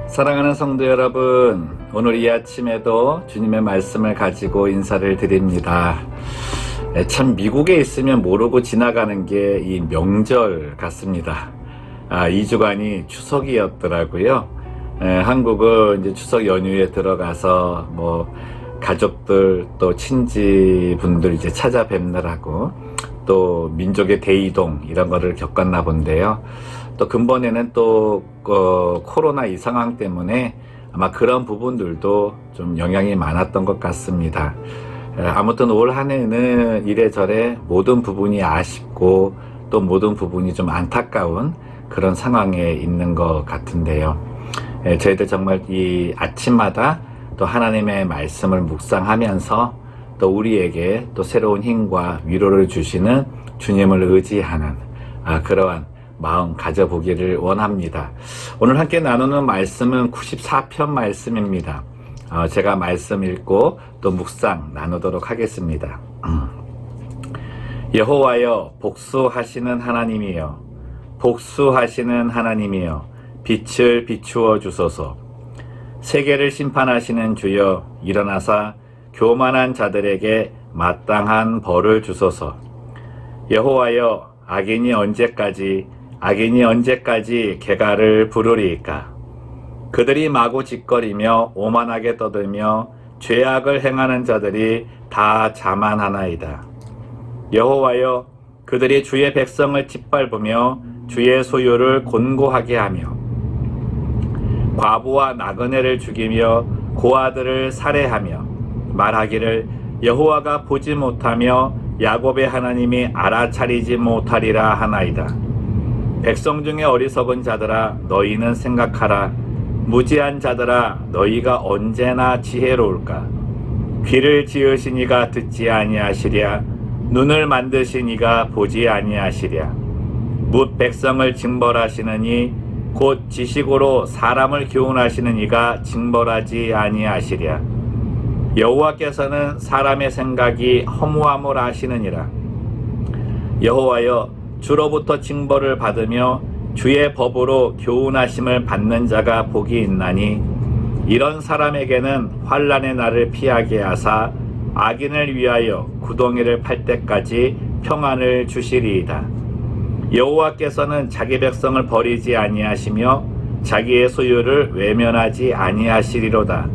사랑하는 성도 여러분, 오늘 이 아침에도 주님의 말씀을 가지고 인사를 드립니다. 참 미국에 있으면 모르고 지나가는 게 이 명절 같습니다. 2주간이 추석이었더라고요. 한국은 이제 추석 연휴에 들어가서 가족들 또 친지분들 이제 찾아뵙느라고 또 민족의 대이동 이런 거를 겪었나 본데요. 또 근본에는 또 코로나 이 상황 때문에 아마 그런 부분들도 좀 영향이 많았던 것 같습니다. 아무튼 올 한 해는 이래저래 모든 부분이 아쉽고 또 모든 부분이 좀 안타까운 그런 상황에 있는 것 같은데요. 저희들 정말 이 아침마다 또 하나님의 말씀을 묵상하면서 또 우리에게 또 새로운 힘과 위로를 주시는 주님을 의지하는 그러한 마음 가져보기를 원합니다. 오늘 함께 나누는 말씀은 94편 말씀입니다. 제가 말씀 읽고 또 묵상 나누도록 하겠습니다. 여호와여, 복수하시는 하나님이여, 복수하시는 하나님이여, 빛을 비추어 주소서. 세계를 심판하시는 주여, 일어나사 교만한 자들에게 마땅한 벌을 주소서. 여호와여, 악인이 언제까지 개가를 부르리이까? 그들이 마구 짓거리며 오만하게 떠들며 죄악을 행하는 자들이 다 자만하나이다. 여호와여, 그들이 주의 백성을 짓밟으며 주의 소유를 곤고하게 하며 과부와 나그네를 죽이며 고아들을 살해하며 말하기를 여호와가 보지 못하며 야곱의 하나님이 알아차리지 못하리라 하나이다. 백성 중에 어리석은 자들아, 너희는 생각하라. 무지한 자들아, 너희가 언제나 지혜로울까? 귀를 지으신 이가 듣지 아니하시랴? 눈을 만드신 이가 보지 아니하시랴? 뭇 백성을 징벌하시는 이, 곧 지식으로 사람을 교훈하시는 이가 징벌하지 아니하시랴? 여호와께서는 사람의 생각이 허무함을 아시느니라. 여호와여, 주로부터 징벌을 받으며 주의 법으로 교훈하심을 받는 자가 복이 있나니 이런 사람에게는 환난의 날을 피하게 하사 악인을 위하여 구덩이를 팔 때까지 평안을 주시리이다. 여호와께서는 자기 백성을 버리지 아니하시며 자기의 소유를 외면하지 아니하시리로다.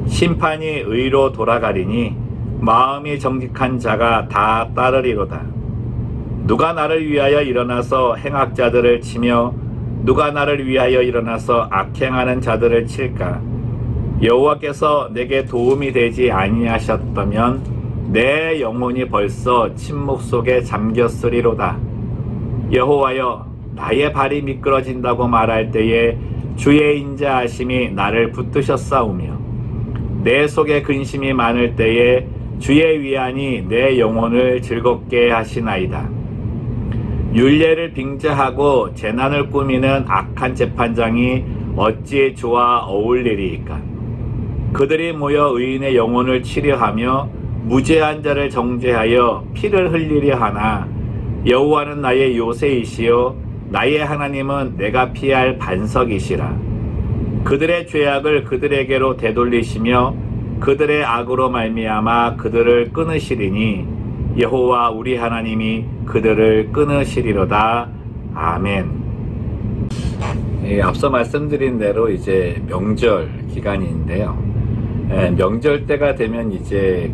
심판이 의로 돌아가리니 마음이 정직한 자가 다 따르리로다. 누가 나를 위하여 일어나서 행악자들을 치며 누가 나를 위하여 일어나서 악행하는 자들을 칠까? 여호와께서 내게 도움이 되지 아니하셨다면 내 영혼이 벌써 침묵 속에 잠겼으리로다. 여호와여, 나의 발이 미끄러진다고 말할 때에 주의 인자하심이 나를 붙드셨사오며 내 속에 근심이 많을 때에 주의 위안이 내 영혼을 즐겁게 하시나이다. 율례를 빙자하고 재난을 꾸미는 악한 재판장이 어찌 좋아 어울리리이까? 그들이 모여 의인의 영혼을 치려하며 무죄한 자를 정죄하여 피를 흘리려 하나 여호와는 나의 요새이시요 나의 하나님은 내가 피할 반석이시라. 그들의 죄악을 그들에게로 되돌리시며 그들의 악으로 말미암아 그들을 끊으시리니 여호와 우리 하나님이 그들을 끊으시리로다. 아멘. 앞서 말씀드린 대로 이제 명절 기간인데요. 명절 때가 되면 이제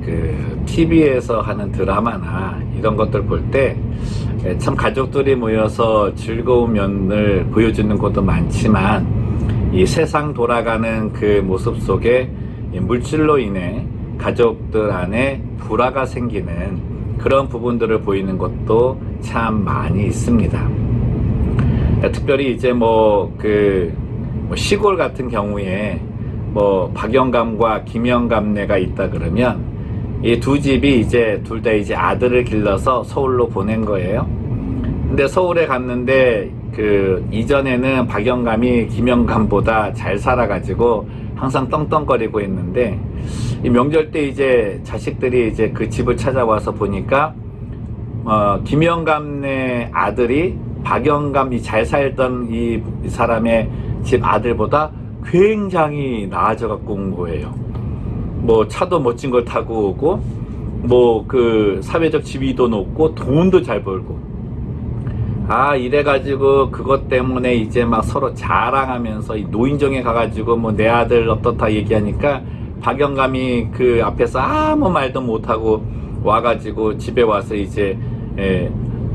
TV에서 하는 드라마나 이런 것들 볼 때 참 가족들이 모여서 즐거운 면을 보여주는 것도 많지만 이 세상 돌아가는 그 모습 속에 물질로 인해 가족들 안에 불화가 생기는 그런 부분들을 보이는 것도 참 많이 있습니다. 특별히 이제 시골 같은 경우에 박영감과 김영감네가 있다 그러면 이 두 집이 이제 둘 다 이제 아들을 길러서 서울로 보낸 거예요. 근데 서울에 갔는데 이전에는 박영감이 김영감보다 잘 살아가지고 항상 떵떵거리고 있는데 이 명절 때 이제 자식들이 이제 그 집을 찾아와서 보니까 김영감네 아들이 박영감이 잘 살던 이 사람의 집 아들보다 굉장히 나아져 갖고 온 거예요. 뭐 차도 멋진 걸 타고 오고, 뭐 그 사회적 지위도 높고 돈도 잘 벌고, 이래가지고 그것 때문에 이제 막 서로 자랑하면서 이 노인정에 가가지고 뭐 내 아들 어떻다 얘기하니까 박영감이 그 앞에서 아무 말도 못하고 와가지고 집에 와서 이제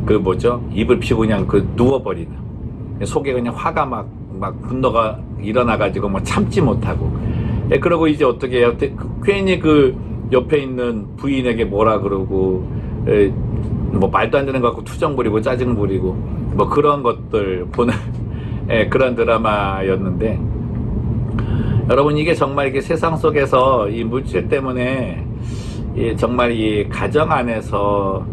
그 뭐죠, 입을 피고 그냥 그 누워버리는, 속에 그냥 화가 막 분노가 일어나가지고 뭐 참지 못하고, 그러고 이제 어떻게 해요? 괜히 그 옆에 있는 부인에게 뭐라 그러고, 뭐 말도 안 되는 거 갖고 투정 부리고 짜증 부리고 뭐 그런 것들 보는 그런 드라마였는데, 여러분, 이게 정말 이게 세상 속에서 이 물질 때문에 정말 이 가정 안에서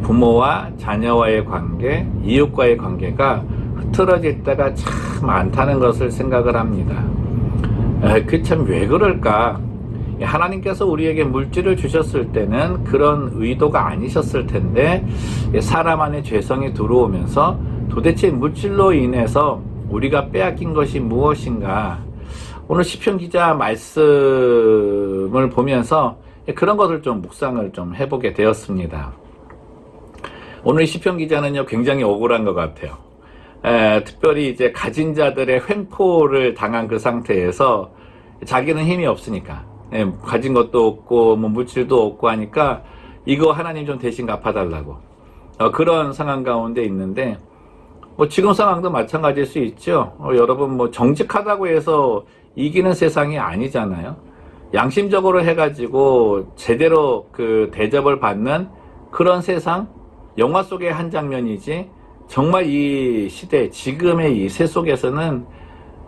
부모와 자녀와의 관계, 이웃과의 관계가 흐트러질 때가 참 많다는 것을 생각을 합니다. 그 참 왜 그럴까? 하나님께서 우리에게 물질을 주셨을 때는 그런 의도가 아니셨을 텐데, 사람 안에 죄성이 들어오면서 도대체 물질로 인해서 우리가 빼앗긴 것이 무엇인가? 오늘 시편 기자 말씀을 보면서 그런 것을 좀 묵상을 좀 해보게 되었습니다. 오늘 시편 기자는요, 굉장히 억울한 것 같아요. 특별히 이제 가진 자들의 횡포를 당한 그 상태에서 자기는 힘이 없으니까, 가진 것도 없고 뭐 물질도 없고 하니까 이거 하나님 좀 대신 갚아달라고, 그런 상황 가운데 있는데, 뭐 지금 상황도 마찬가지일 수 있죠. 여러분, 뭐 정직하다고 해서 이기는 세상이 아니잖아요. 양심적으로 해가지고 제대로 그 대접을 받는 그런 세상, 영화 속의 한 장면이지, 정말 이 시대, 지금의 이 세 속에서는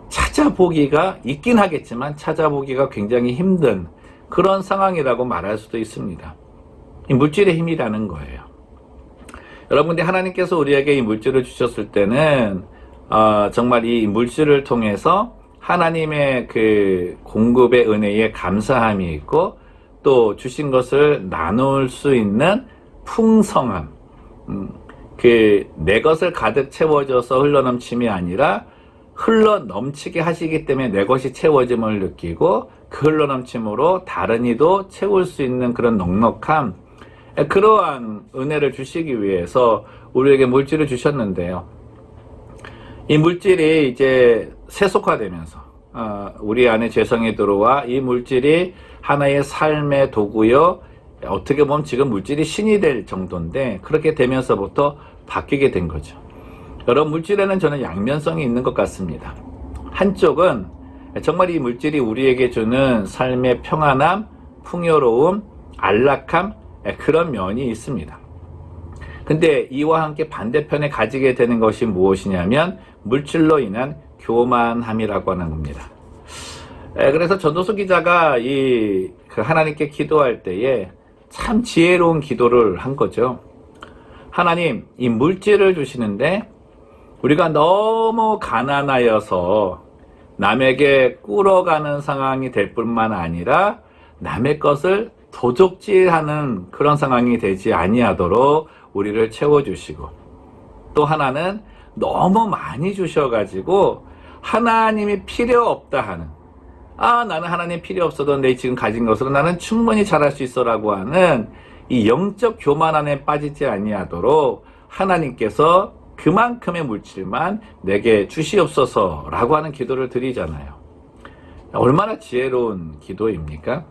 찾아보기가 있긴 하겠지만 찾아보기가 굉장히 힘든 그런 상황이라고 말할 수도 있습니다. 이 물질의 힘이라는 거예요. 여러분, 근데 하나님께서 우리에게 이 물질을 주셨을 때는 정말 이 물질을 통해서 하나님의 그 공급의 은혜에 감사함이 있고, 또 주신 것을 나눌 수 있는 풍성함, 내 것을 가득 채워져서 흘러넘침이 아니라 흘러넘치게 하시기 때문에 내 것이 채워짐을 느끼고, 그 흘러넘침으로 다른 이도 채울 수 있는 그런 넉넉함, 그러한 은혜를 주시기 위해서 우리에게 물질을 주셨는데요. 이 물질이 이제 세속화되면서 우리 안에 죄성이 들어와 이 물질이 하나의 삶의 도구요, 어떻게 보면 지금 물질이 신이 될 정도인데, 그렇게 되면서부터 바뀌게 된 거죠. 여러분, 물질에는 저는 양면성이 있는 것 같습니다. 한쪽은 정말 이 물질이 우리에게 주는 삶의 평안함, 풍요로움, 안락함, 그런 면이 있습니다. 근데 이와 함께 반대편에 가지게 되는 것이 무엇이냐면 물질로 인한 교만함이라고 하는 겁니다. 그래서 전도수 기자가 그 하나님께 기도할 때에 참 지혜로운 기도를 한 거죠. 하나님, 이 물질을 주시는데 우리가 너무 가난하여서 남에게 꿇어가는 상황이 될 뿐만 아니라 남의 것을 도적질하는 그런 상황이 되지 아니하도록 우리를 채워주시고, 또 하나는 너무 많이 주셔가지고 하나님이 필요 없다 하는, 나는 하나님 필요 없어도 내 지금 가진 것으로 나는 충분히 잘할 수 있어 라고 하는 이 영적 교만 안에 빠지지 아니하도록 하나님께서 그만큼의 물질만 내게 주시옵소서 라고 하는 기도를 드리잖아요. 얼마나 지혜로운 기도입니까?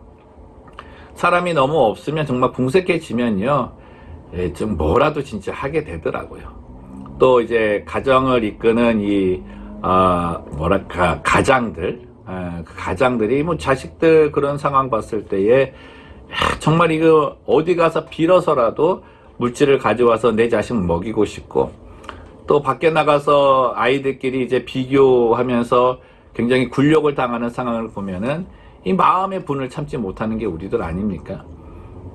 사람이 너무 없으면 정말 궁색해지면요, 좀 뭐라도 진짜 하게 되더라고요. 또 이제 가정을 이끄는 가장들, 그 가장들이 뭐 자식들 그런 상황 봤을 때에 정말 이거 어디 가서 빌어서라도 물질을 가져와서 내 자식 먹이고 싶고, 또 밖에 나가서 아이들끼리 이제 비교하면서 굉장히 굴욕을 당하는 상황을 보면은 이 마음의 분을 참지 못하는 게 우리들 아닙니까?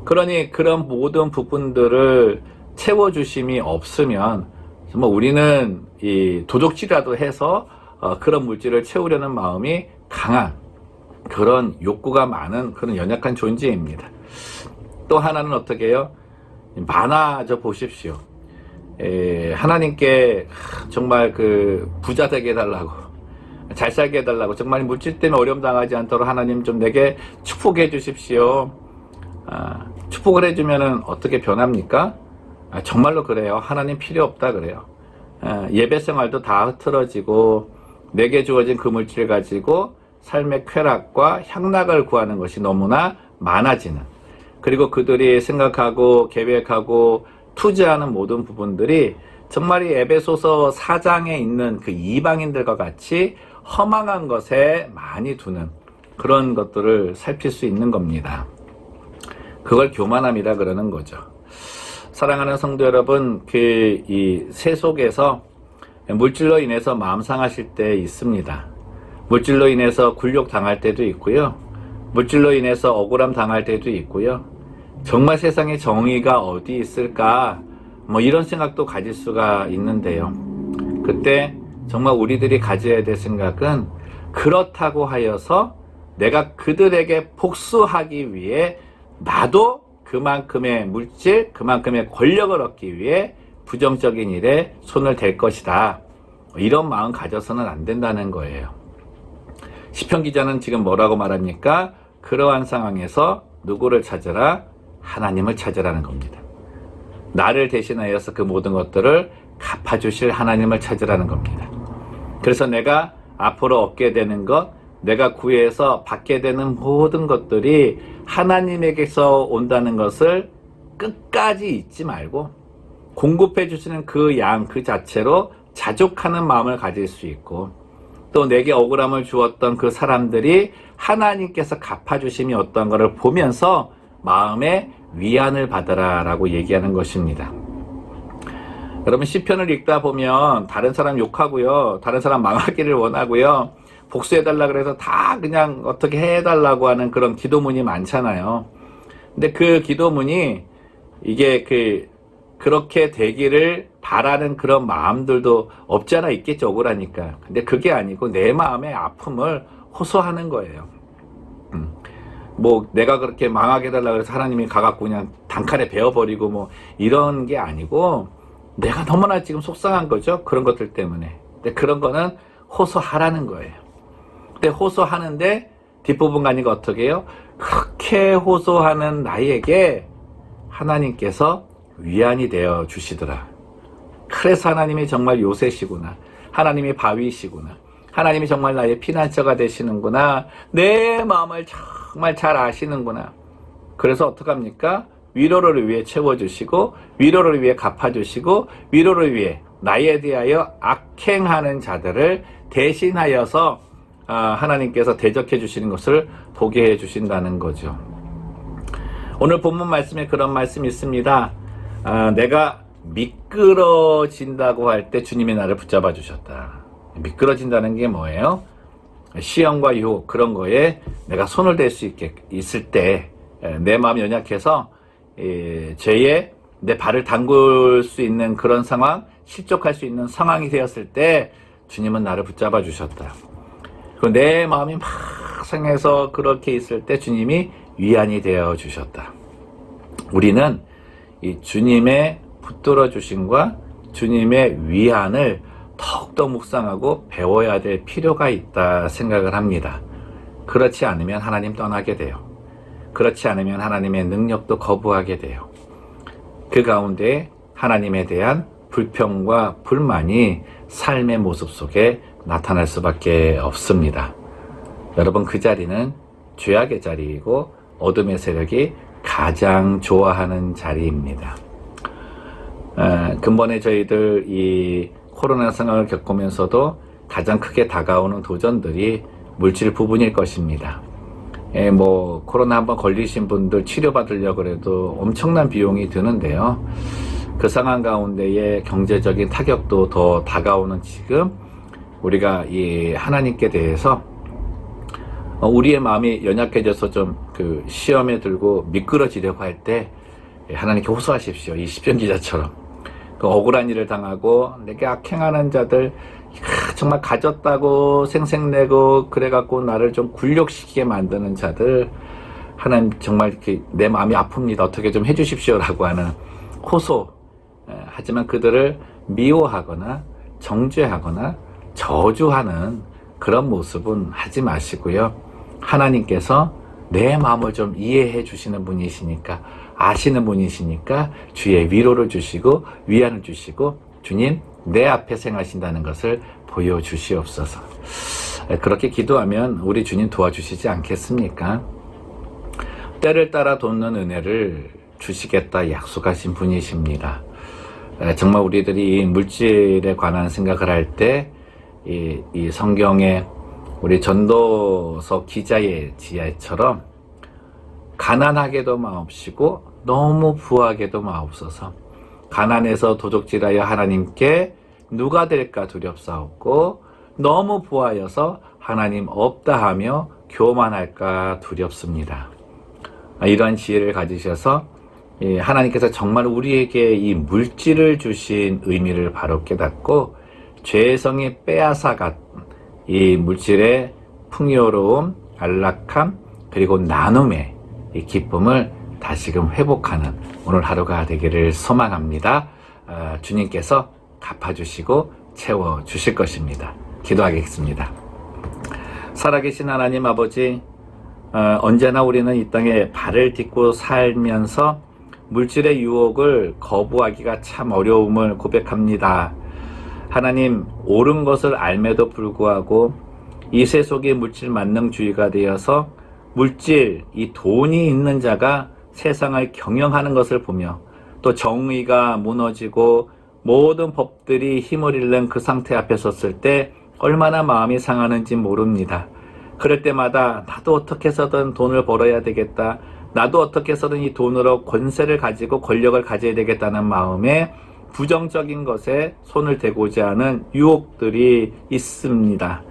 그러니 그런 모든 부분들을 채워주심이 없으면 정말 우리는 이 도둑질이라도 해서 그런 물질을 채우려는 마음이 강한, 그런 욕구가 많은 그런 연약한 존재입니다. 또 하나는 어떻게 해요? 많아져 보십시오. 하나님께 정말 그 부자 되게 해달라고 잘 살게 해달라고, 정말 물질 때문에 어려움 당하지 않도록 하나님 좀 내게 축복해 주십시오. 축복을 해주면은 어떻게 변합니까? 정말로 그래요. 하나님 필요 없다 그래요. 예배 생활도 다 흐트러지고 내게 주어진 그 물질 가지고 삶의 쾌락과 향락을 구하는 것이 너무나 많아지는, 그리고 그들이 생각하고 계획하고 투자하는 모든 부분들이 정말 이 에베소서 4장에 있는 그 이방인들과 같이 허망한 것에 많이 두는 그런 것들을 살필 수 있는 겁니다. 그걸 교만함이라 그러는 거죠. 사랑하는 성도 여러분, 이 세속에서 물질로 인해서 마음 상하실 때 있습니다. 물질로 인해서 굴욕 당할 때도 있고요. 물질로 인해서 억울함 당할 때도 있고요. 정말 세상에 정의가 어디 있을까? 뭐 이런 생각도 가질 수가 있는데요. 그때 정말 우리들이 가져야 될 생각은, 그렇다고 하여서 내가 그들에게 복수하기 위해 나도 그만큼의 물질, 그만큼의 권력을 얻기 위해 부정적인 일에 손을 댈 것이다. 이런 마음 가져서는 안 된다는 거예요. 시편 기자는 지금 뭐라고 말합니까? 그러한 상황에서 누구를 찾으라? 하나님을 찾으라는 겁니다. 나를 대신하여서 그 모든 것들을 갚아주실 하나님을 찾으라는 겁니다. 그래서 내가 앞으로 얻게 되는 것, 내가 구해서 받게 되는 모든 것들이 하나님에게서 온다는 것을 끝까지 잊지 말고, 공급해 주시는 그 양 그 자체로 자족하는 마음을 가질 수 있고, 또 내게 억울함을 주었던 그 사람들이 하나님께서 갚아주심이 어떤 것을 보면서 마음에 위안을 받으라 라고 얘기하는 것입니다. 여러분, 시편을 읽다 보면 다른 사람 욕하고요, 다른 사람 망하기를 원하고요, 복수해달라 그래서 다 그냥 어떻게 해달라고 하는 그런 기도문이 많잖아요. 근데 그 기도문이 이게 그렇게 되기를 바라는 그런 마음들도 없지 않아 있겠죠, 억울하니까. 근데 그게 아니고 내 마음의 아픔을 호소하는 거예요. 뭐 내가 그렇게 망하게 해달라 그래서 하나님이 가갖고 그냥 단칼에 베어버리고 뭐 이런 게 아니고, 내가 너무나 지금 속상한 거죠, 그런 것들 때문에. 근데 그런 거는 호소하라는 거예요. 근데 호소하는데 뒷부분 가니까 어떻게 해요? 그렇게 호소하는 나에게 하나님께서 위안이 되어 주시더라. 그래서 하나님이 정말 요새시구나, 하나님이 바위시구나, 하나님이 정말 나의 피난처가 되시는구나, 내 마음을 정말 잘 아시는구나. 그래서 어떡합니까? 위로를 위해 채워주시고, 위로를 위해 갚아주시고, 위로를 위해 나에 대하여 악행하는 자들을 대신하여서 하나님께서 대적해 주시는 것을 보게 해 주신다는 거죠. 오늘 본문 말씀에 그런 말씀이 있습니다. 내가 미끄러진다고 할 때 주님이 나를 붙잡아 주셨다. 미끄러진다는 게 뭐예요? 시험과 유혹, 그런 거에 내가 손을 댈 수 있을 때, 내 마음이 연약해서 죄에 내 발을 담글 수 있는 그런 상황, 실족할 수 있는 상황이 되었을 때 주님은 나를 붙잡아 주셨다. 그리고 내 마음이 막 상해서 그렇게 있을 때 주님이 위안이 되어 주셨다. 우리는 이 주님의 붙들어 주심과 주님의 위안을 더욱더 묵상하고 배워야 될 필요가 있다 생각을 합니다. 그렇지 않으면 하나님 떠나게 돼요. 그렇지 않으면 하나님의 능력도 거부하게 돼요. 그 가운데 하나님에 대한 불평과 불만이 삶의 모습 속에 나타날 수밖에 없습니다. 여러분, 그 자리는 죄악의 자리이고 어둠의 세력이 가장 좋아하는 자리입니다. 근본에 저희들 이 코로나 상황을 겪으면서도 가장 크게 다가오는 도전들이 물질 부분일 것입니다. 뭐 코로나 한번 걸리신 분들 치료받으려고 해도 엄청난 비용이 드는데요. 그 상황 가운데에 경제적인 타격도 더 다가오는 지금, 우리가 이 하나님께 대해서 우리의 마음이 연약해져서 좀 그 시험에 들고 미끄러지려고 할 때 하나님께 호소하십시오. 이 시편 기자처럼 그 억울한 일을 당하고 내게 악행하는 자들, 정말 가졌다고 생색내고 그래갖고 나를 좀 굴욕시키게 만드는 자들, 하나님 정말 이렇게 내 마음이 아픕니다, 어떻게 좀 해주십시오라고 하는 호소. 하지만 그들을 미워하거나 정죄하거나 저주하는 그런 모습은 하지 마시고요. 하나님께서 내 마음을 좀 이해해 주시는 분이시니까, 아시는 분이시니까 주의 위로를 주시고 위안을 주시고 주님 내 앞에 행하신다는 것을 보여주시옵소서. 그렇게 기도하면 우리 주님 도와주시지 않겠습니까? 때를 따라 돕는 은혜를 주시겠다 약속하신 분이십니다. 정말 우리들이 물질에 관한 생각을 할 때 이 성경에 우리 전도서 기자의 지혜처럼 가난하게도 마옵시고 너무 부하게도 마옵소서. 가난해서 도적질하여 하나님께 누가 될까 두렵사옵고 너무 부하여서 하나님 없다 하며 교만할까 두렵습니다. 이러한 지혜를 가지셔서 하나님께서 정말 우리에게 이 물질을 주신 의미를 바로 깨닫고 죄성이 빼앗아간 이 물질의 풍요로움, 안락함, 그리고 나눔의 이 기쁨을 다시금 회복하는 오늘 하루가 되기를 소망합니다. 주님께서 갚아주시고 채워주실 것입니다. 기도하겠습니다. 살아계신 하나님 아버지, 언제나 우리는 이 땅에 발을 딛고 살면서 물질의 유혹을 거부하기가 참 어려움을 고백합니다. 하나님, 옳은 것을 알매도 불구하고 이 세속의 물질 만능주의가 되어서 물질, 이 돈이 있는 자가 세상을 경영하는 것을 보며 또 정의가 무너지고 모든 법들이 힘을 잃는 그 상태 앞에 섰을 때 얼마나 마음이 상하는지 모릅니다. 그럴 때마다 나도 어떻게 해서든 돈을 벌어야 되겠다. 나도 어떻게 해서든 이 돈으로 권세를 가지고 권력을 가져야 되겠다는 마음에 부정적인 것에 손을 대고자 하는 유혹들이 있습니다.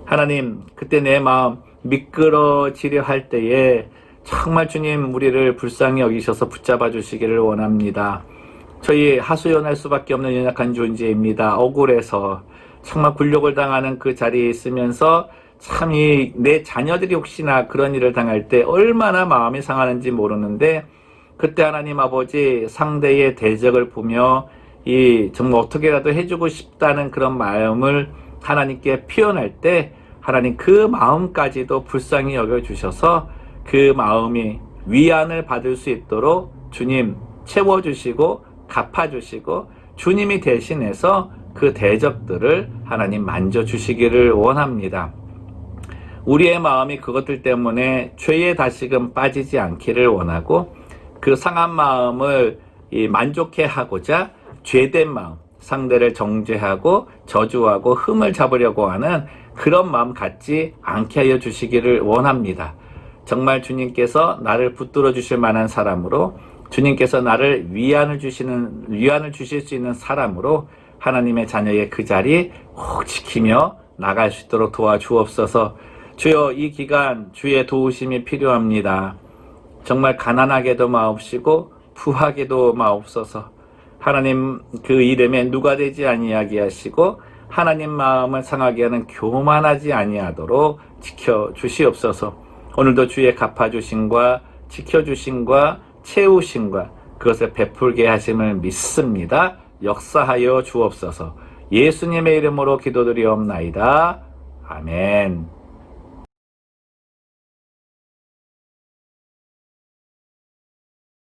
하나님, 그때 내 마음 미끄러지려 할 때에 정말 주님 우리를 불쌍히 여기셔서 붙잡아 주시기를 원합니다. 저희 하소연할 수밖에 없는 연약한 존재입니다. 억울해서 정말 굴욕을 당하는 그 자리에 있으면서 참 내 자녀들이 혹시나 그런 일을 당할 때 얼마나 마음이 상하는지 모르는데 그때 하나님 아버지 상대의 대적을 보며 정말 어떻게라도 해주고 싶다는 그런 마음을 하나님께 표현할 때 하나님 그 마음까지도 불쌍히 여겨주셔서 그 마음이 위안을 받을 수 있도록 주님 채워주시고 갚아주시고 주님이 대신해서 그 대적들을 하나님 만져주시기를 원합니다. 우리의 마음이 그것들 때문에 죄에 다시금 빠지지 않기를 원하고 그 상한 마음을 만족해 하고자 죄된 마음, 상대를 정죄하고 저주하고 흠을 잡으려고 하는 그런 마음 갖지 않게 하여 주시기를 원합니다. 정말 주님께서 나를 붙들어 주실 만한 사람으로 주님께서 나를 위안을 주실 수 있는 사람으로 하나님의 자녀의 그 자리 꼭 지키며 나갈 수 있도록 도와주옵소서. 주여 이 기간 주의 도우심이 필요합니다. 정말 가난하게도 마옵시고 부하게도 마옵소서. 하나님 그 이름에 누가 되지 아니하게 하시고 하나님 마음을 상하게 하는 교만하지 아니하도록 지켜주시옵소서. 오늘도 주의 갚아주심과 지켜주심과 채우심과 그것을 베풀게 하심을 믿습니다. 역사하여 주옵소서. 예수님의 이름으로 기도드리옵나이다. 아멘.